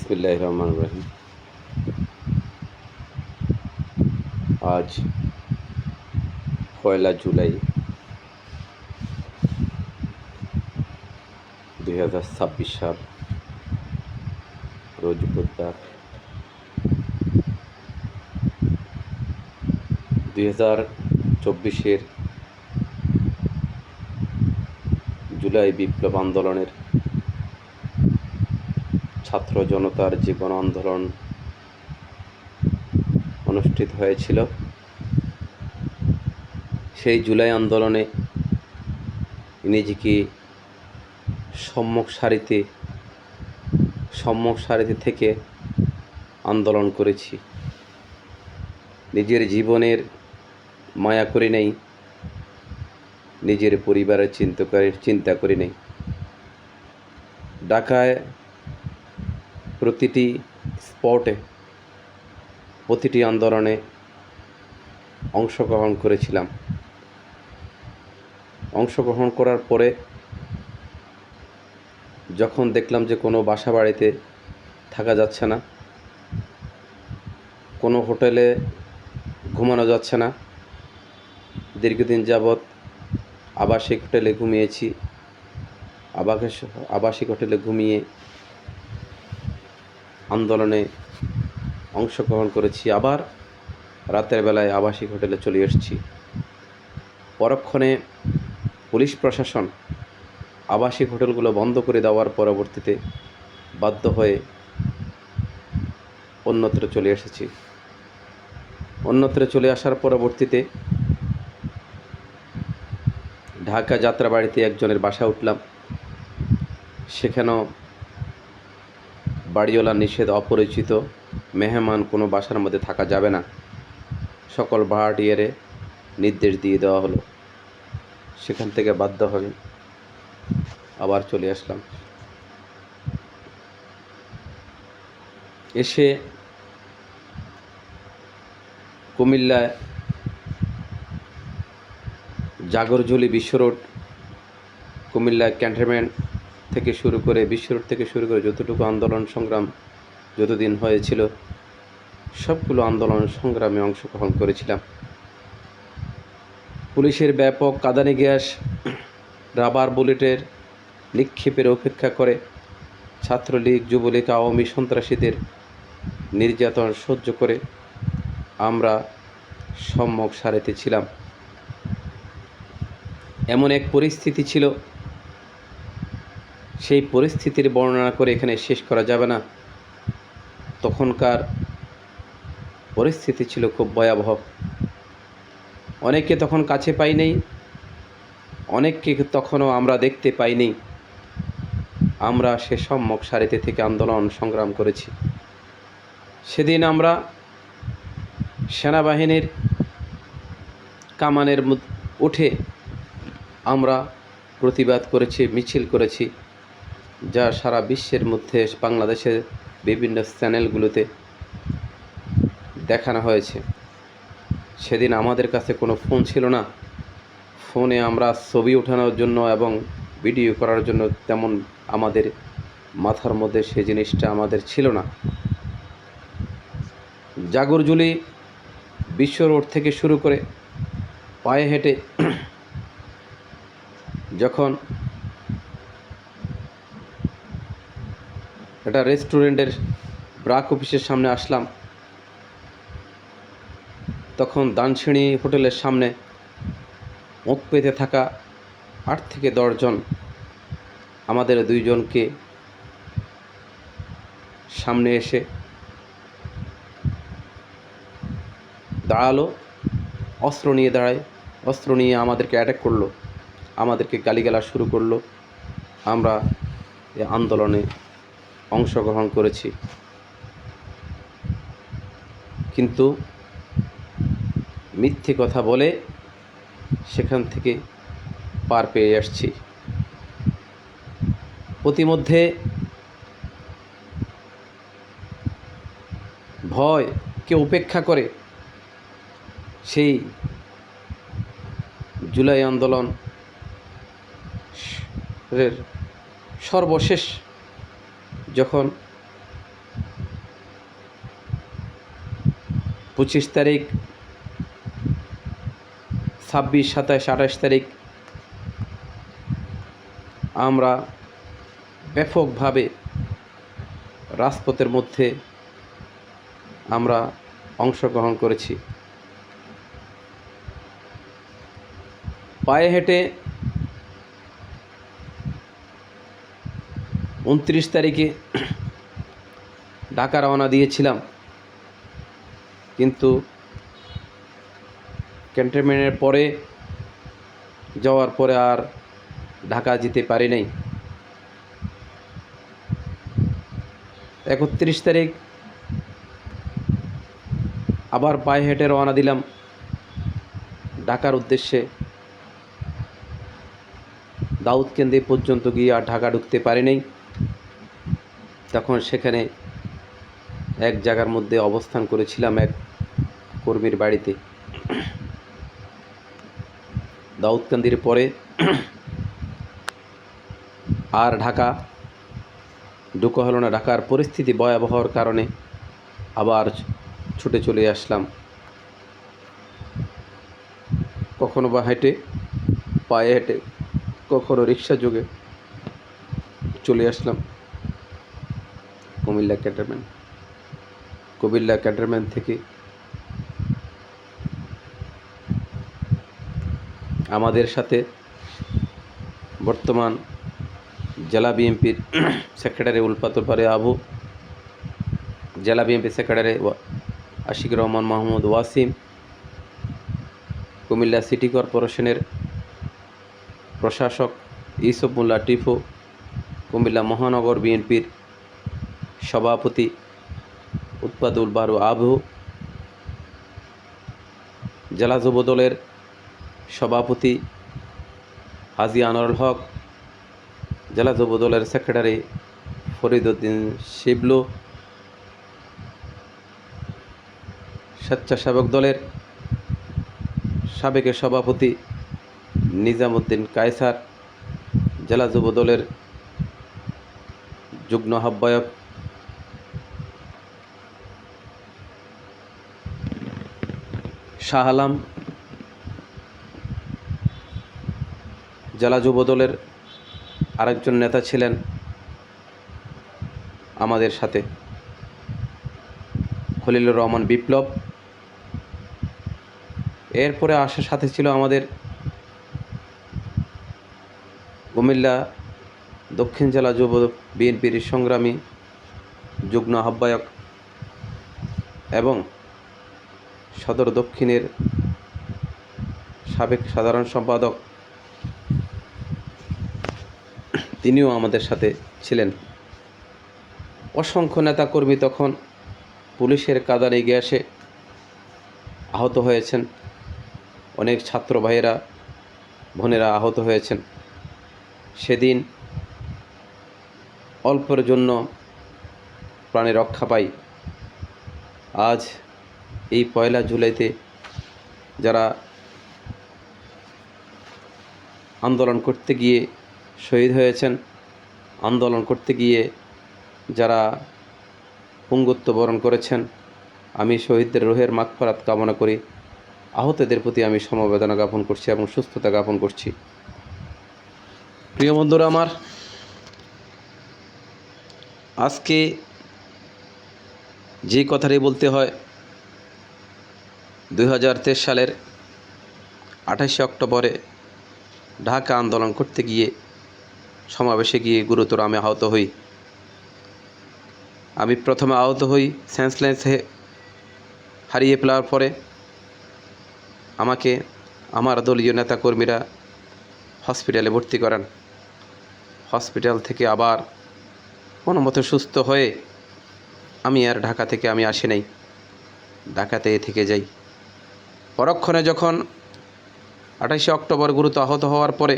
বিসমিল্লাহির রহমানির রহিম। আজ 1 জুলাই 2026 সাল, রোজ বুধবার। 2024-এর জুলাই বিপ্লব আন্দোলনের ছাত্র জনতার জীবন আন্দোলন অনুষ্ঠিত হয়েছিল। সেই জুলাই আন্দোলনে নিজেকে সম্মুখ সারিতে থেকে আন্দোলন করেছি। নিজের জীবনের মায়া করি নাই, নিজের পরিবারের চিন্তা করি নাই। ঢাকায় প্রতিটি স্পটে, প্রতিটি আন্দোলনে অংশগ্রহণ করেছিলাম। অংশগ্রহণ করার পরে যখন দেখলাম যে কোনো বাসা বাড়িতে থাকা যাচ্ছে না, কোনো হোটেলে ঘুমানো যাচ্ছে না, দীর্ঘদিন যাবৎ আবাসিক হোটেলে ঘুমিয়েছি। আবাসিক হোটেলে ঘুমিয়ে আন্দোলনে অংশগ্রহণ করেছি। আবার রাতের বেলায় আবাসিক হোটেলে চলে এসেছি। পরক্ষণে পুলিশ প্রশাসন আবাসিক হোটেলগুলো বন্ধ করে দেওয়ার পরবর্তীতে বাধ্য হয়ে অন্যত্র চলে এসেছি। অন্যত্র চলে আসার পরবর্তীতে ঢাকা যাত্রাবাড়িতে একজনের বাসা উঠলাম। সেখানেও বাড়িওয়ালা নিষেধ, অপরিচিত মেহমান কোনো বাসার মধ্যে থাকা যাবে না, সকল ভাড়াটিয়ারে নির্দেশ দিয়ে দেওয়া হলো। সেখান থেকে বাধ্য হয়ে আবার চলে আসলাম। এসে কুমিল্লায় জাগরজুলি বিশ্ব রোড, কুমিল্লা ক্যান্টনমেন্ট থেকে শুরু করে বিশ্ব রোড থেকে শুরু করে যতটুকু আন্দোলন সংগ্রাম যতদিন হয়েছিল, সবগুলো আন্দোলন সংগ্রামে অংশগ্রহণ করেছিলাম। পুলিশের ব্যাপক কাঁদানে গ্যাস, রাবার বুলেটের নিক্ষেপের অপেক্ষা করে ছাত্রলীগ, যুবলীগ, আওয়ামী সন্ত্রাসীদের নির্যাতন সহ্য করে আমরা সম্মুখ সারিতে ছিলাম। এমন এক পরিস্থিতি ছিল, সেই পরিস্থিতির বর্ণনা করে এখানে শেষ করা যাবে না। তখনকার পরিস্থিতি ছিল খুব ভয়াবহ। অনেককে তখন কাছে পাইনি, অনেককে তখনও আমরা দেখতে পাইনি। আমরা সে সম্মুখ সারিতে থেকে আন্দোলন সংগ্রাম করেছি। সেদিন আমরা সেনাবাহিনীর কামানের উঠে আমরা প্রতিবাদ করেছি, মিছিল করেছি, যা সারা বিশ্বের মধ্যে বাংলাদেশের বিভিন্ন চ্যানেলগুলোতে দেখানো হয়েছে। সেদিন আমাদের কাছে কোনো ফোন ছিল না। ফোনে আমরা ছবি ওঠানোর জন্য এবং ভিডিও করার জন্য তেমন আমাদের মাথার মধ্যে সে জিনিসটা আমাদের ছিল না। জাগরজুলি বিশ্ব রোড থেকে শুরু করে পায়ে হেঁটে যখন একটা রেস্টুরেন্টের ব্রাক অফিসের সামনে আসলাম, তখন দানসিঁড়ি হোটেলের সামনে মুখ পেতে থাকা 8 থেকে 10 জন আমাদের 2 জনকে সামনে এসে দাঁড়ালো, অস্ত্র নিয়ে আমাদেরকে অ্যাটাক করলো, আমাদেরকে গালিগালাজ শুরু করলো। আমরা এই আন্দোলনে অংশগ্রহণ করেছি, কিন্তু মিথ্যে কথা বলে সেখান থেকে পার পেয়ে আসছি। প্রতিমধ্যে ভয়কে উপেক্ষা করে সেই জুলাই আন্দোলন সর্বশেষ যখন 25 তারিখ, 26, 27, 28 তারিখ আমরা ব্যাপকভাবে রাজপথের মধ্যে আমরা অংশগ্রহণ করেছি। পায়ে হেঁটে 29 তারিখে ঢাকা রওনা দিয়েছিলাম, কিন্তু ক্যান্টনমেন্টের পরে যাওয়ার পরে আর ঢাকা যেতে পারি নাই। 31 তারিখ আবার পায়ে হেঁটে রওনা দিলাম ঢাকার উদ্দেশ্যে। দাউদকান্দি পর্যন্ত গিয়ে আর ঢাকা ঢুকতে পারি নাই। তখন সেখানে এক জায়গার মধ্যে অবস্থান করেছিলাম এক কর্মীর বাড়িতে। দাউদকান্দির পরে আর ঢাকা ঢুকা হলো না। ঢাকার পরিস্থিতি ভয়াবহর কারণে আবার ছুটে চলে আসলাম, কখনো বা হেঁটে, পায়ে হেঁটে, কখনো রিক্সা যোগে চলে আসলাম কুমিল্লা ক্যান্টনমেন্ট। কুমিল্লা ক্যান্টনমেন্ট থেকে আমাদের সাথে বর্তমান জেলা বিএনপির সেক্রেটারি উলফাতুল বারী আবু, জেলা BNP secretary Ashikur Rahman Mahmud Wasim, Comilla city কর্পোরেশনের প্রশাসক ইউসুফ মোল্লা টিপু, কুমিল্লা মহানগর বিএনপির সভাপতি উৎপাদুল বারু আবু, জেলা যুবদলের সভাপতি হাজি আনোয়ারুল হক, জেলা যুবদলের সেক্রেটারি ফরিদউদ্দিন শিবলু, স্বেচ্ছাসেবক দলের সাবেক সভাপতি নিজামুদ্দিন কায়সার, জেলা যুবদলের যুগ্ম আহ্বায়ক শাহ আলম, জেলা যুবদলের আরেকজন নেতা ছিলেন আমাদের সাথে খলিলুর রহমান বিপ্লব। এরপরে আসার সাথে ছিল আমাদের কুমিল্লা দক্ষিণ জেলা যুব বিএনপির সংগ্রামী যুগ্ম আহ্বায়ক এবং সদর দক্ষিণের সাবেক সাধারণ সম্পাদক, তিনিও আমাদের সাথে ছিলেন। অসংখ্য নেতাকর্মী তখন পুলিশের কাঁদানে গ্যাসে আহত হয়েছেন, অনেক ছাত্র ভাইয়েরা বোনেরা আহত হয়েছেন। সেদিন অল্পের জন্য প্রাণে রক্ষা পাই। আজ এই 1 জুলাইতে যারা আন্দোলন করতে গিয়ে শহীদ হয়েছেন, আন্দোলন করতে গিয়ে যারা পুঙ্গত্ব বরণ করেছেন, আমি শহীদদের রুহের মাগফিরাত কামনা করি। আহতদের প্রতি আমি সমবেদনা জ্ঞাপন করছি এবং সুস্থতা জ্ঞাপন করছি। প্রিয় বন্ধুরা আমার, আজকে যে কথাটি বলতে হয়, 2023 সালের 28 অক্টোবরে ঢাকা আন্দোলন করতে গিয়ে সমাবেশে গিয়ে গুরুতর আমি আহত হই। আমি প্রথমে আহত হই, সেন্সলেস হারিয়ে ফেলার পরে আমাকে আমার দলীয় নেতাকর্মীরা হসপিটালে ভর্তি করান। হসপিটাল থেকে আবার কোনো মতো সুস্থ হয়ে আমি আর ঢাকা থেকে আমি আসি নাই, ঢাকাতে থেকে যাই। পরক্ষণে যখন 28 অক্টোবর গুরুতর আহত হওয়ার পরে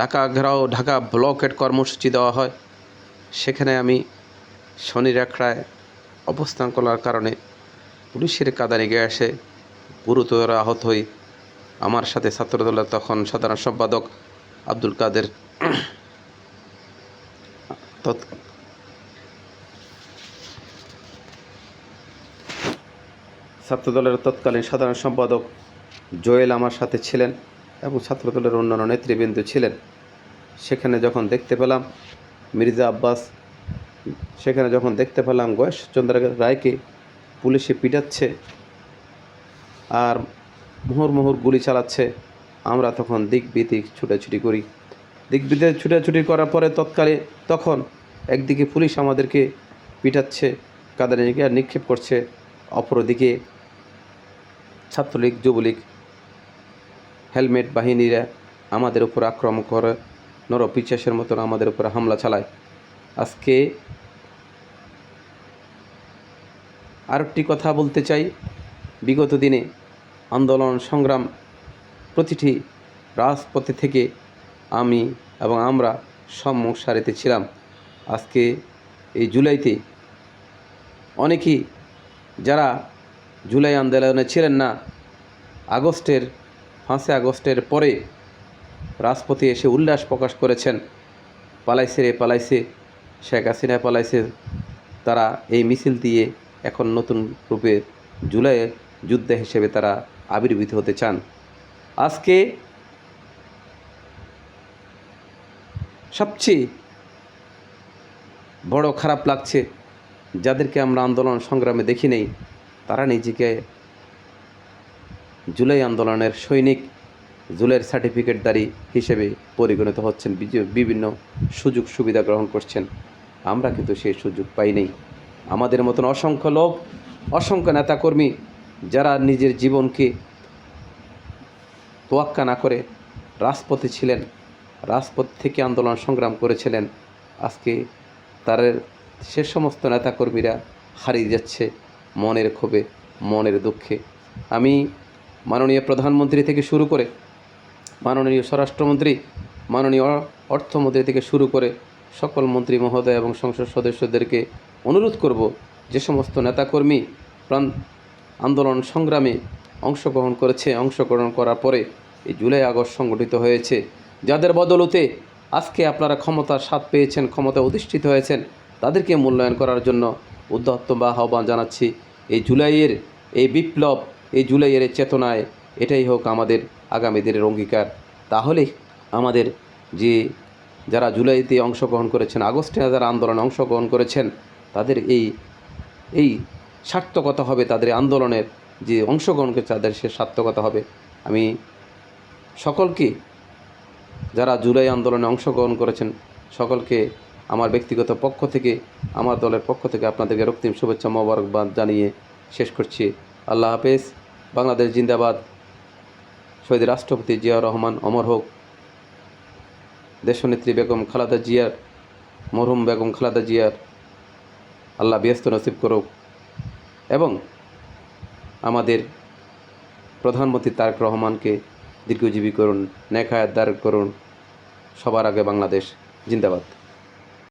ঢাকা ঘেরাও, ঢাকা ব্লকেট কর্মসূচি দেওয়া হয়। সেখানে আমি শনির আখড়ায় অবস্থান করার কারণে পুলিশের কাঁদানে গ্যাসে গুরুতর আহত হই। আমার সাথে ছাত্রদলের তখন সাধারণ সম্পাদক আব্দুল কাদের ছাত্রদলের তৎকালীন সাধারণ সম্পাদক জোয়েল আমার সাথে ছিলেন এবং ছাত্রদলের অন্যান্য নেতৃবৃন্দ ছিলেন। সেখানে যখন দেখতে পেলাম মির্জা আব্বাস, সেখানে যখন দেখতে পেলাম গয়েশচন্দ্র রায়কে পুলিশে পিটাচ্ছে আর মুহুর্মুহুর গুলি চালাচ্ছে, আমরা তখন দিক বিদিক ছুটাছুটি করি। দিক বিদিক ছুটাছুটি করার পরে তখন একদিকে পুলিশ আমাদেরকে পিটাচ্ছে, কাঁধে নিক্ষেপ করছে, অপরদিকে ছাত্রলীগ যুবলীগ হেলমেট বাহিনীরা আমাদের উপর আক্রমণ করে নরপিচাসের মতন আমাদের উপর হামলা চালায়। আজকে আরেকটি কথা বলতে চাই, বিগত দিনে আন্দোলন সংগ্রাম প্রতিটি রাজপথে থেকে আমি এবং আমরা সম্মুখ সারিতে ছিলাম। আজকে এই জুলাইতে অনেকেই যারা জুলাই আন্দোলনে ছিলেন না, 5 আগস্টের পরে রাজপথে এসে উল্লাস প্রকাশ করেছেন, পালাইছে রে পালাইছে, শেখ হাসিনা পালাইছে। তারা এই মিছিল দিয়ে এখন নতুন রূপে জুলাই যুদ্ধ হিসেবে তারা আবির্ভূত হতে চান। আজকে সবচেয়ে বড় খারাপ লাগছে, যাদেরকে আমরা আন্দোলন সংগ্রামে দেখি নেই, তারা নিজেকে জুলাই আন্দোলনের সৈনিক, জুলাইয়ের সার্টিফিকেটধারী হিসেবে পরিগণিত হচ্ছেন, বিভিন্ন সুযোগ সুবিধা গ্রহণ করছেন। আমরা কিন্তু সেই সুযোগ পাই নাই। আমাদের মতন অসংখ্য লোক, অসংখ্য নেতাকর্মী যারা নিজের জীবনকে তোয়াক্কা না করে রাজপথে ছিলেন, রাজপথ থেকে আন্দোলন সংগ্রাম করেছিলেন, আজকে সে সমস্ত নেতাকর্মীরা হারিয়ে যাচ্ছে মনের ক্ষোভে, মনের দুঃখে। আমি মাননীয় প্রধানমন্ত্রী থেকে শুরু করে মাননীয় স্বরাষ্ট্রমন্ত্রী, মাননীয় অর্থমন্ত্রী থেকে শুরু করে সকল মন্ত্রী মহোদয় এবং সংসদ সদস্যদেরকে অনুরোধ করব, যে সমস্ত নেতাকর্মী আন্দোলন সংগ্রামে অংশগ্রহণ করার পরে এই জুলাই আগস্ট সংগঠিত হয়েছে, যাদের বদৌলতে আজকে আপনারা ক্ষমতার স্বাদ পেয়েছেন, ক্ষমতা অধিষ্ঠিত হয়েছেন, তাদেরকে মূল্যায়ন করার জন্য উদ্যত্ত বা আহ্বান জানাচ্ছি। এই জুলাইয়ের এই বিপ্লব, এই জুলাইয়ের চেতনায় এটাই হোক আমাদের আগামী দিনের অঙ্গীকার। তাহলে আমাদের যারা জুলাইতে অংশগ্রহণ করেছেন, আগস্টে যারা আন্দোলনে অংশগ্রহণ করেছেন, তাদের এই সার্থকতা হবে, তাদের আন্দোলনের যে অংশগ্রহণ করেছে তাদের সে সার্থকতা হবে। আমি সকলকে, যারা জুলাই আন্দোলনে অংশগ্রহণ করেছেন, সকলকে আমার ব্যক্তিগত পক্ষ থেকে, আমার দলের পক্ষ থেকে আপনাদেরকে রক্তিম শুভেচ্ছা মোবারকবাদ জানিয়ে শেষ করছি। আল্লাহ হাফেজ। বাংলাদেশ জিন্দাবাদ। শহীদ রাষ্ট্রপতি জিয়াউর রহমান অমর হোক। দেশনেত্রী বেগম খালেদা জিয়ার, মরহুম বেগম খালেদা জিয়ার আল্লাহ ব্যস্ত নসিব করুক এবং আমাদের প্রধানমন্ত্রী তারেক রহমানকে দীর্ঘজীবী করুন, নেক হায়াত দান করুন। সবার আগে বাংলাদেশ জিন্দাবাদ।